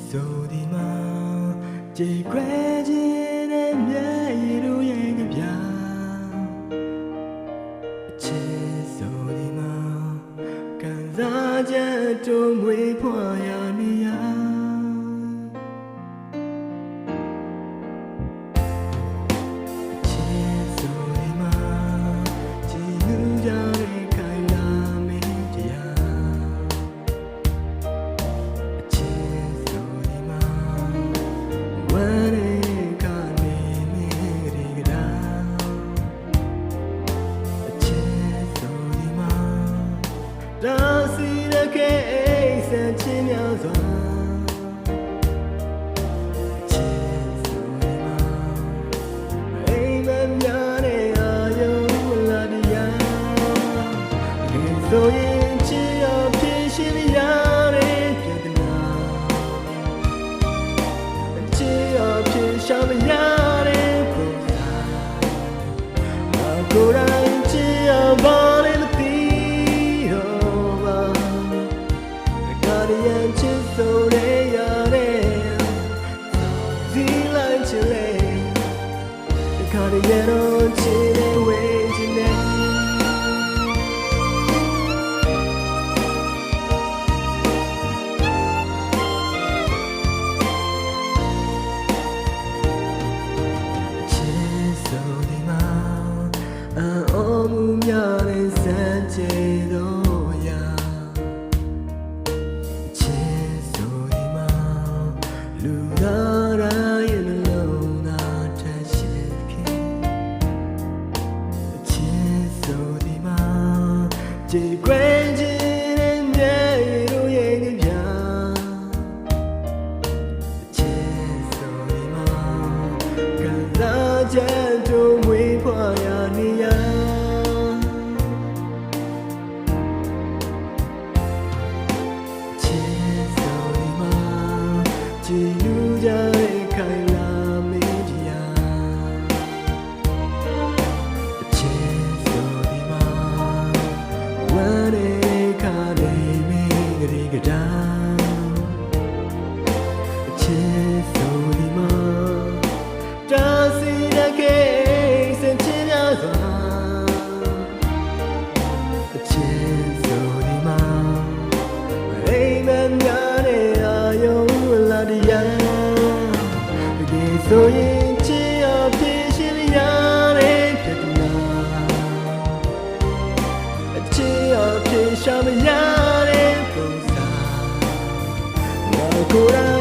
ဆိုဒီမှာကြေခွဲခြင်းနဲ့မျက်ရည်တို့ရဲ့ကြပြချစ်ဆိုဒီမှာကန်စားချက်တို့မွေးဖွားရနေရဒါစီရခဲ့အိမ်ဆန်ချင်းများစွာချစ်ဆိုဒီမှာအိမ်မများနဲ့အာယုံလာတရားဒီဆိုရင်ချစ်ရဖြစ်ရှိရတဲ့ပြဿနာချစ်ရဖြစ်ရှာမရတဲ့ပုံစံကိုယ်တိုင်ချစ်ရပါလေမသိချစ်ဆိုရရတဲ့ဒီလိုက်ချစ်လေဒီခါရရတော့ချစ်တဲ့ဝေးချစ်နေချစ်ဆိုဒီမှာအော်မှုများတဲ့စံချေတော့လူသားရဲ့လုံးသာထက်ရှိခင်ချစ်ဆိုဒီမှာကြေကွဲခြင်းနဲ့မျက်ရည်တို့ရဲ့ကြပြချစ်ဆိုဒီမှာကန်စားချက်တို့ဝေးဖွာရနေရကြည်လူကြတဲ့ခိုင်လာမင်းတရားချစ်ဆိုဒီမှာဝမ်းနဲ့ခါလေးမင်းကလေးကတာချစ်ဆိုဒီမှာတာစီရခဲ့စင်ချင်ရစွာချစ်ဆိုဒီမှာအိမ်မများတဲ့အာယုံဆိုရင်ချစ်ရဖြစ်ရှိရတဲ့ပြဿနာချစ်ရဖြစ်ရှာမရတဲ့ပုံစံငါကိုယ်တိုင်